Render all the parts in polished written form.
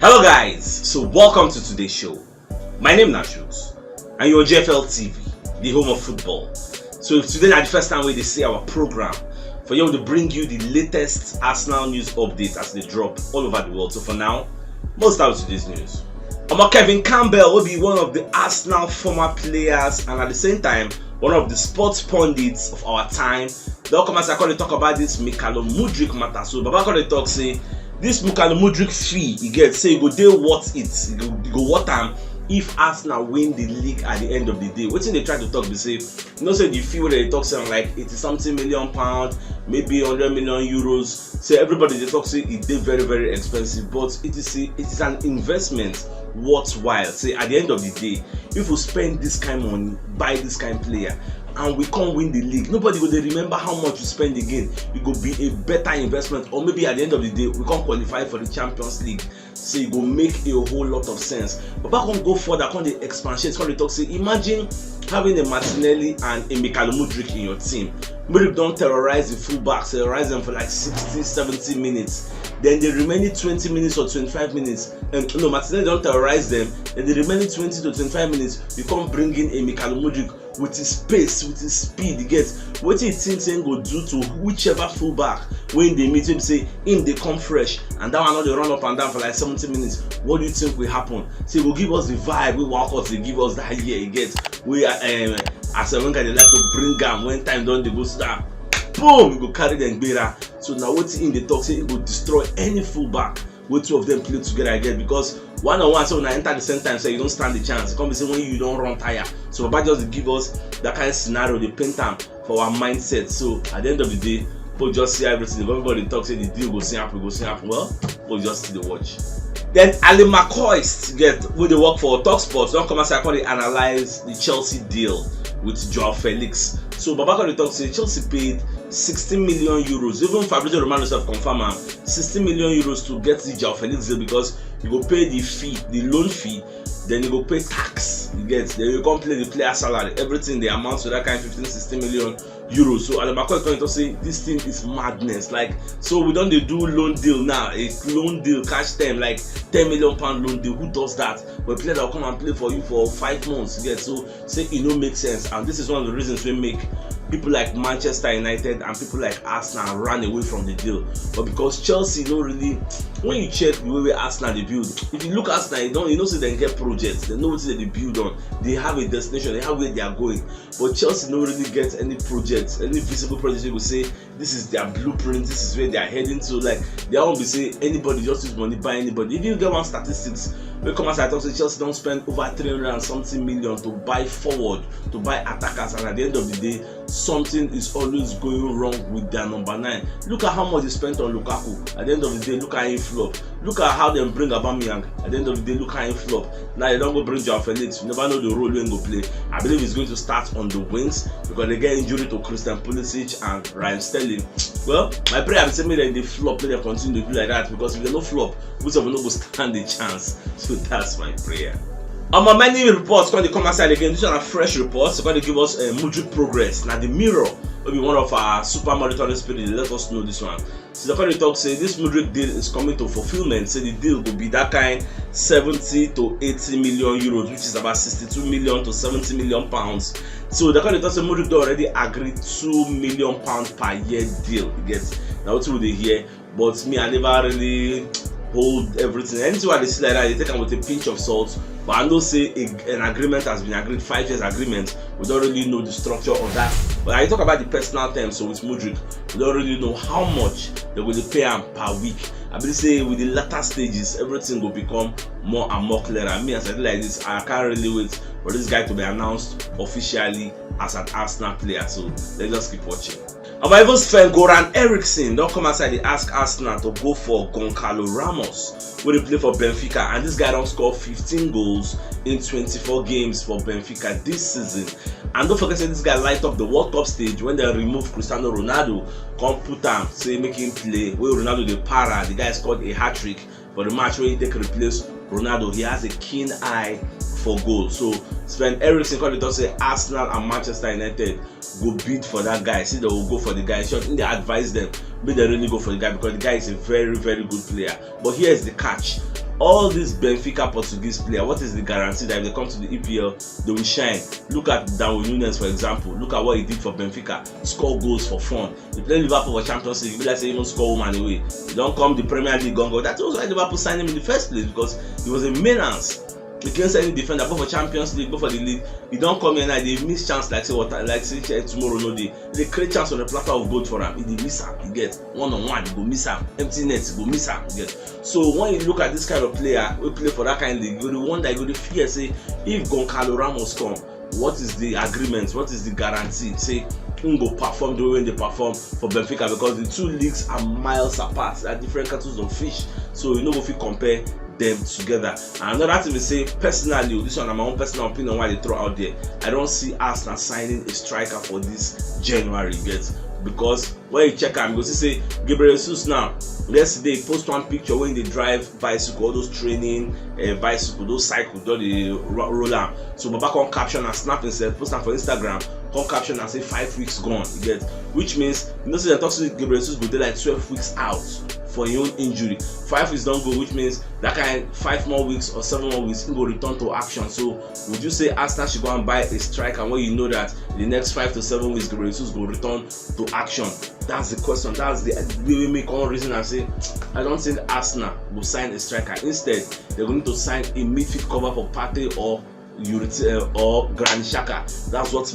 Hello guys, so welcome to today's show. My name is CHUKS and you're on JFL TV, the home of football. So if today is the first time we see our program, for you to bring you the latest Arsenal news updates as they drop all over the world. So for now, let's start with today's news. Kevin Campbell will be one of the Arsenal former players and at the same time one of the sports pundits of our time. They'll come as I call talk about this Mudryk matter. So Baba call talk say this Mudryk fee he gets, say go dey worth it, you go worth am if Arsenal win the league at the end of the day. What thing they try to talk they say, say the fee where they talk something like 80 something million pound, maybe 100 million euros. So everybody they talk say it dey very very expensive, but it is an investment worthwhile. Say at the end of the day, if we spend this kind of money, buy this kind of player, and we can't win the league, nobody will remember how much you spend again. It will be a better investment, or maybe at the end of the day we can't qualify for the Champions League, so it will make a whole lot of sense. But back on go further, on the expansion, on the talk, say imagine having a Martinelli and a Mudryk in your team. Mudryk don't terrorize the fullbacks, terrorize them for like 60-70 minutes. Then the remaining 20 minutes or 25 minutes, Martinelli don't terrorize them. Then the remaining 20 to 25 minutes, you can't bring in a Mudryk with his pace, with his speed. He gets what he thinks he go do to whichever fullback when they meet him. Say him they come fresh, and that one not they run up and down for like 70 minutes. What do you think will happen? Say will give us the vibe. We walk out, they give us that year. He gets we are as a winger they like to bring them when time done they go start. Boom, we go carry them better. So now what in the talk say he will destroy any fullback where two of them play together again, because one-on-one, so when I enter the same time, so you don't stand the chance. It can be say when you don't run tire. So Baba just give us that kind of scenario, they paint them for our mindset. So at the end of the day, we'll just see everything. If everybody talks, say the deal go see happen, well, we'll just see the watch. Then Ali McCoy get where they work for TalkSport. Don't come and say they analyze the Chelsea deal with Joao Felix. So Baba Kone talk say Chelsea paid 60 million euros. Even Fabrizio Romano self confirm 60 million euros to get the Joao Felix deal, because you go pay the fee, the loan fee, then you go pay tax. You get, then you come play the player salary, everything they amount to that kind of 15-16 million euros. So Ali McCoy going to say this thing is madness. Like, so we don't do loan deal now, a loan deal cash them like 10 million pound loan deal. Who does that? But a player that will come and play for you for 5 months. You get, so say it don't make sense, and this is one of the reasons we make people like Manchester United and people like Arsenal run away from the deal. But because Chelsea don't really, when you check the way Arsenal they build, if you look at Arsenal, you know say they get projects, they know what they build on, they have a destination, they have where they are going. But Chelsea don't really get any projects, any visible projects. You will say this is their blueprint, this is where they are heading to. Like they won't be say anybody just use money buy anybody. If you get one statistics, we come as I talk, say Chelsea don't spend over 300 and something million to buy forward, to buy attackers, and at the end of the day, something is always going wrong with their number 9. Look at how much they spent on Lukaku. At the end of the day, look at him flop. Look at how they bring Aubameyang. At the end of the day, look at him flop. Now they don't go bring Joao Felix. You never know the role when go play. I believe he's going to start on the wings because they get injury to Christian Pulisic and Ryan Sterling. Well, my prayer is saying that they flop, they continue to do like that, because if they don't flop, which of them no go stand a chance. So that's my prayer. Many reports going to come outside again. These are fresh reports. They're going to give us Mudryk progress. Now the Mirror will be one of our super monitoring spirit. Let us know this one. So the going to talk say this Mudryk deal is coming to fulfillment. Say the deal will be that kind 70 to 80 million euros, which is about 62 million to 70 million pounds. So the going to talk say Mudryk already agreed 2 million pounds per year deal. You get now what will they hear? But me, I never really hold everything. Anything what they see like that, they take them with a pinch of salt. But I know say an agreement has been agreed, 5 years agreement. We don't really know the structure of that. But I talk about the personal terms. So with Mudryk, we don't really know how much they will pay him per week. I believe say with the latter stages, everything will become more and more clear. And me, as I do like this, I can't really wait for this guy to be announced officially as an Arsenal player. So let's just keep watching. Our Evans fan Goran Eriksson don't come outside. They ask Arsenal to go for Goncalo Ramos, where they play for Benfica, and this guy don't score 15 goals in 24 games for Benfica this season. And don't forget that this guy light up the World Cup stage when they remove Cristiano Ronaldo, come put him, say make him play. Where Ronaldo the para, the guy scored a hat-trick for the match where he take replace Ronaldo. He has a keen eye for goal. So Sven Eriksson called it to say Arsenal and Manchester United go bid for that guy. See, they will go for the guy. So I think they advise them, but they really go for the guy because the guy is a very, very good player. But here's the catch. all these Benfica Portuguese players, what is the guarantee that if they come to the EPL, they will shine? Look at Darwin Núñez, for example. Look at what he did for Benfica. Score goals for fun. He played Liverpool for Champions League. Let's say even score home and away. He don't come the Premier League gongo. That's also why Liverpool signed him in the first place, because he was a menace. He can't say any defender, both for Champions League, both for the league. He don't come here and they miss chance like say tomorrow no day. They create chance on the platter of gold for him. He miss him, he get one-on-one, he go miss him, empty net, he go miss him, he get. So when you look at this kind of player, we play for that kind of league, you're the one that you go to fear, say, if Goncalo Ramos come, what is the agreement, what is the guarantee? Say, go perform the way they perform for Benfica, because the two leagues are miles apart. They are different kettles of fish. So you know if you compare them together. And another thing we say, personally, this one is my own personal opinion why they throw out there, I don't see Arsenal signing a striker for this January yet. Because when you check am, you go see say Gabriel Jesus now, yesterday post one picture when they drive bicycle, all those training bicycle, those cycles, all the roll am. So Baba come caption and snap himself, post am for Instagram, come caption and say 5 weeks gone, you get, which means you know say they talk to Gabriel Jesus go dey like 12 weeks out for your own injury. 5 weeks don't go, which means that kind 5 more weeks or 7 more weeks he go return to action. So would you say Arsenal should go and buy a striker when you know that in the next 5 to 7 weeks Gabriel Jesus go return to action? That's the question. That's the way we make one reason and say I don't think Arsenal will sign a striker. Instead, they're going to sign a midfield cover for Partey or Granit Xhaka. That's what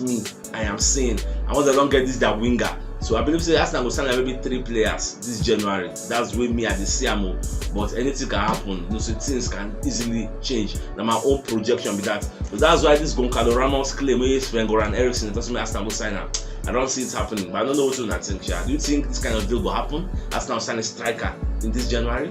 I am saying. And once they don't get this, their winger. So I believe say Arsenal will sign like maybe 3 players this January. That's where me at the CMO. But anything can happen. You know, so things can easily change. Now my own projection be that. So that's why this Goncalo Ramos claim where Sven-Goran Eriksson, it doesn't mean Arsenal will sign him. I don't see it happening. But I don't know what you think. Do you think this kind of deal will happen? Arsenal will sign a striker in this January?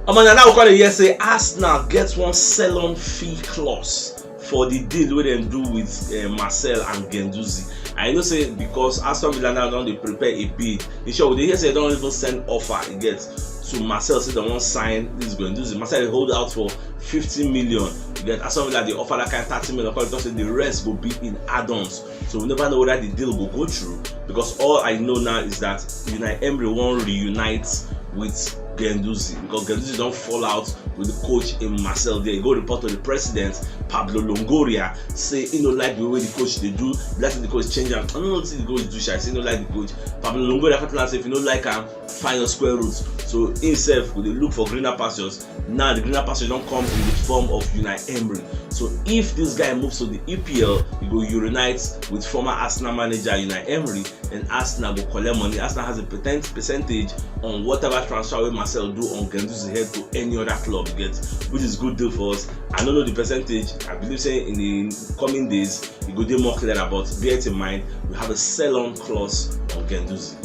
Now we call it say Arsenal gets one sell-on fee clause for the deal where they do with Marcel and Guendouzi. I know say because Aston Villa now don't they prepare a bid. In short, they hear say they don't even send offer. It gets to Marcel say they won't sign this Guendouzi. Marcel they hold out for 50 million. You get Aston Villa they offer that kind of 30 million because the rest will be in add-ons. So we never know whether the deal will go through, because all I know now is that Unai Emery won't reunite with Guendouzi, because Guendouzi don't fall out with the coach in Marcel there. He go report to the president Pablo Longoria, say he don't like the way the coach they do, let the coach change him. I don't know what the coach do, I say he don't like the coach. Pablo Longoria say if you don't like him, find your square roots. So himself will they look for greener pastures. Now the greener pastures don't come in the form of Unai Emery. So if this guy moves to the EPL, he go reunite with former Arsenal manager Unai Emery, and Arsenal go collect money. Arsenal has a percentage on whatever transfer we Marcel do on Guendouzi head to any other club, which is good deal for us. I don't know the percentage. I believe say in the coming days it will be more clear, but bear it in mind we have a sell-on clause on Guendouzi.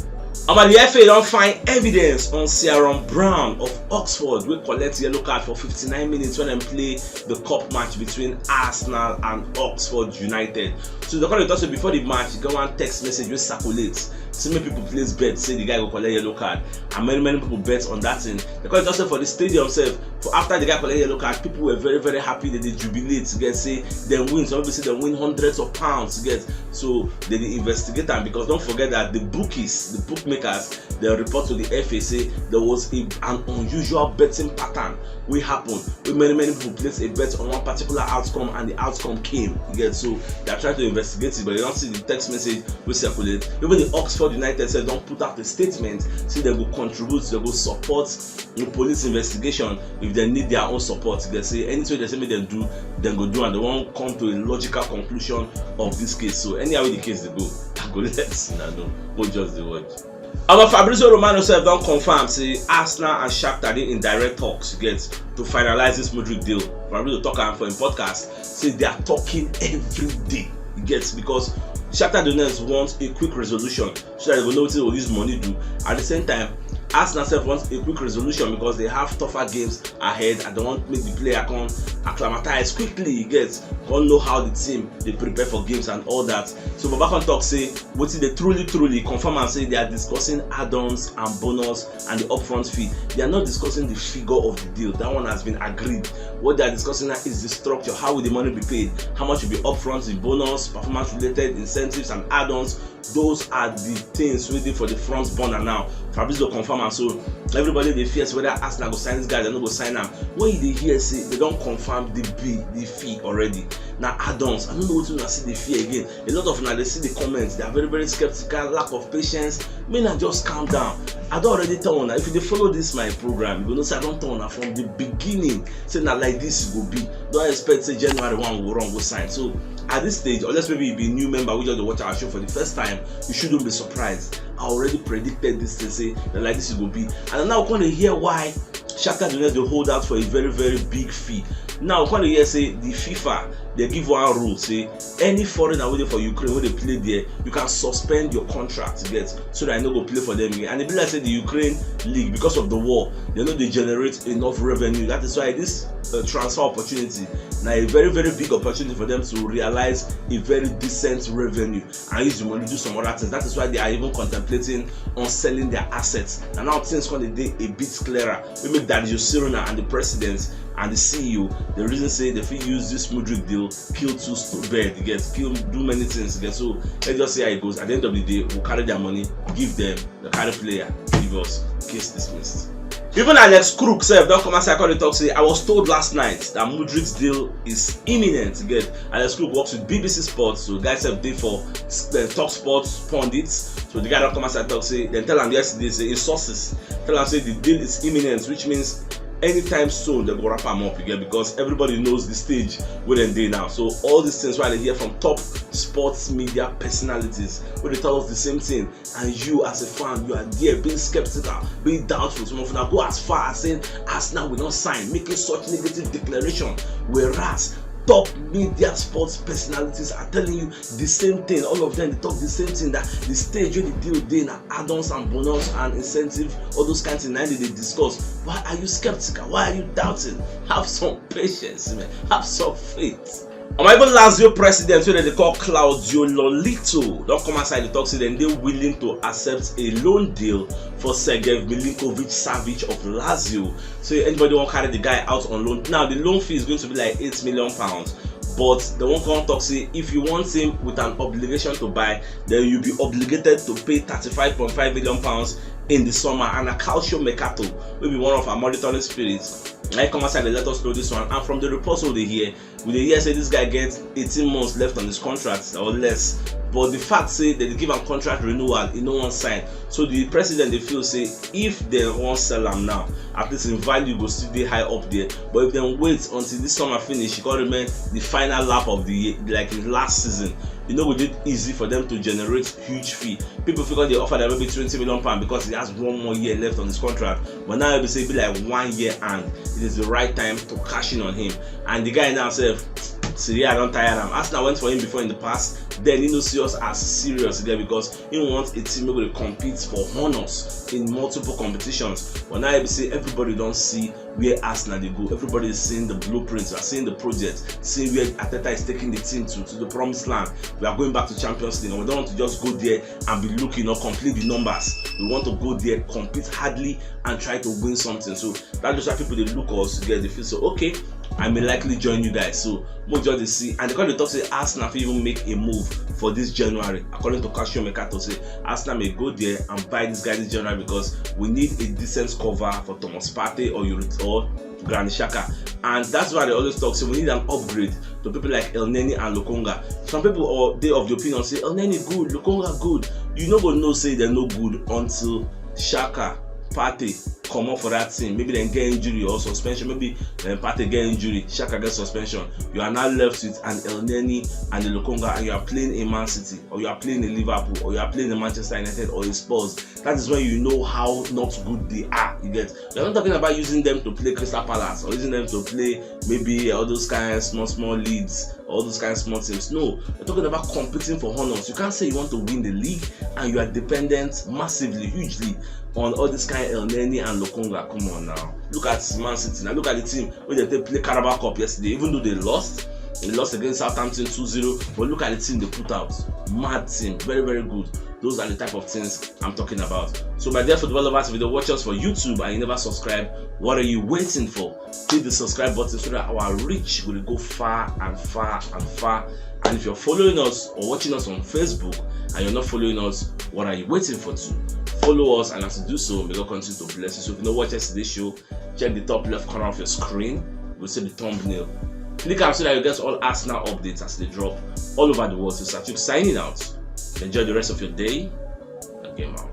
The FA don't find evidence on Ciaron Brown of Oxford will collect yellow card for 59 minutes when they play the cup match between Arsenal and Oxford United. So the call also before the match, you go and text message will circulates. So many people place bet say the guy will collect yellow card, and many people bet on that thing. The call also for the stadium itself. For after the guy collect yellow card, people were very happy that they jubilate to get say they win. Some people say they win hundreds of pounds to get. So they investigate them, because don't forget that the bookies, the bookmakers, they report to the FA say there was an unusual betting pattern will happen. Many people place a bet on one particular outcome and the outcome came. So they are trying to investigate it, but they don't see the text message will circulate. Even the Oxford United said don't put out a statement, say they will contribute, they will support the police investigation if they need their own support. They say anything they say me they do, then go do, and they won't come to a logical conclusion of this case. So anyhow the case they go, I go let's know. Go just the watch. Fabrizio Romano said don't confirm say Arsenal and Shakhtar they in direct talks to finalize this Mudryk deal. Fabrizio talking for him podcast say they are talking every day. Because Shakhtar Donetsk wants a quick resolution so that they will know what this money do. At the same time, Arsenal self wants a quick resolution because they have tougher games ahead and they want to make the player come acclimatize quickly. Can't know how the team they prepare for games and all that. So Babacon talk say what they truly confirm and say they are discussing add-ons and bonus and the upfront fee. They are not discussing the figure of the deal. That one has been agreed. What they are discussing now is the structure. How will the money be paid? How much will be upfront, the bonus, performance related incentives and add-ons. Those are the things waiting for the front burner now. Fabrizio confirm, and so everybody they fear whether Arsenal go sign this guy, they no go sign him. When they hear say they don't confirm the fee already. Now add-ons, I don't know what to see the fee again. A lot of now they see the comments, they are very very skeptical, lack of patience. May not just calm down. I don't already tell you, if you follow this my program, you know say I don't tell you from the beginning. Say now like this it go be. Don't expect say January 1 will run go sign. So at this stage, unless maybe you be a new member who just watch our show for the first time, you shouldn't be surprised. I already predicted this to say that like this it will be. And now we're going to hear why Shakhtar Donetsk they hold out for a very very big fee. Now we're going to hear say the FIFA they give one rule, say any foreigner waiting for Ukraine when they play there, you can suspend your contract to get so that I no go play for them again. And they be like say the Ukraine league, because of the war, they know they generate enough revenue. That is why this transfer opportunity now a very very big opportunity for them to realize a very decent revenue and use the money to do some other things. That is why they are even contemplating on selling their assets. And now things going to be a bit clearer. Maybe that is Sirona and the president and the CEO, the reason say they feel use this Mudryk deal, kill two birds, do many things. So let's just see how it goes. At the end of the day, we'll carry their money, give them the carry player, give us, case dismissed. Even Alex Kruk said, don't come and say, I talk, say, I was told last night that Mudryk's deal is imminent. Alex Kruk works with BBC Sports, so guys have day for Talk Sports pundits. So the guy don't come and say, talk, say, then tell him yesterday, say, in sources, tell him say the deal is imminent, which means anytime soon they go wrap them up again, because everybody knows the stage where they now. So all these things why they hear from top sports media personalities where they tell us the same thing, and you as a fan, you are there being skeptical, being doubtful. Some of them go as far as saying Arsenal will not sign, making such negative declaration, whereas top media sports personalities are telling you the same thing. All of them they talk the same thing, that the stage where the deal day now add-ons and bonus and incentive, all those kinds of things they discuss. Why are you skeptical? Why are you doubting? Have some patience, man. Have some faith. My even Lazio president, who they call Claudio Lolito, don't come outside the talk, say then they're willing to accept a loan deal for Sergej Milinkovic-Savic of Lazio. So anybody want to carry the guy out on loan? Now the loan fee is going to be like £8 million. But the one come talk say if you want him with an obligation to buy, then you'll be obligated to pay £35.5 million in the summer. And a Calcio Mercato will be one of our monitoring spirits. I come outside and let us know this one. And from the reports we hear say this guy gets 18 months left on his contract or less. But the fact say that they give him contract renewal, no one sign. So the president they feel say if they won't sell him now, at least in value go still be high up there. But if they wait until this summer finish, he can remain the final lap of the year, like his last season. We did easy for them to generate huge fee. People figure they offer them maybe £20 million because he has one more year left on his contract. But now it will be like 1 year, and it is the right time to cash in on him. And the guy now said, I don't tire him. Arsenal went for him before in the past. Then he don't see us as serious again because he wants a team able to compete for honors in multiple competitions. But now everybody don't see where Arsenal they go. Everybody is seeing the blueprints, we are seeing the project, seeing where Arteta is taking the team to the promised land. We are going back to Champions League, and we don't want to just go there and be looking or complete the numbers. We want to go there, compete hardly, and try to win something. So that's just why people they look at us together. They feel so okay, I may likely join you guys. So most of they see, and they talk say Arsenal will even make a move for this January. According to Calcio Mercato, say Arsenal may go there and buy this guy this January because we need a decent cover for Thomas Partey or Granit Xhaka. And that's why they always talk, so we need an upgrade to people like El Neni and Lokonga. Some people are they of the opinion say El Neni good, Lokonga good. You no go know say they're no good until Xhaka, Partey come up for that team. Maybe they get injury or suspension. Maybe Partey get injury, Xhaka get suspension. You are now left with an El Neni and the Lokonga, and you are playing in Man City, or you are playing in Liverpool, or you are playing in Manchester United or in Spurs. That is when you know how not good they are. You get. You're not talking about using them to play Crystal Palace or using them to play maybe all those kind of small leads, all those kind of small teams. No, you're talking about competing for honors. You can't say you want to win the league and you are dependent massively, hugely on all this kind of El Neni and Lokonga. Come on now. Look at Man City. Now look at the team when they play Carabao Cup yesterday. Even though they lost against Southampton 2-0, but look at the team they put out. Mad team, very very good. Those are the type of things I'm talking about. So my dear football lovers, if you don't watch us for YouTube and you never subscribe, what are you waiting for? Hit the subscribe button so that our reach will go far and far and far. And if you're following us or watching us on Facebook and you're not following us, what are you waiting for too? Follow us, and as you do so, may God continue to bless you. So if you don't watch yesterday's show, check the top left corner of your screen. You'll see the thumbnail. Click out so that you get all Arsenal updates as they drop all over the world. So CHUKS signing out. Enjoy the rest of your day. And game out.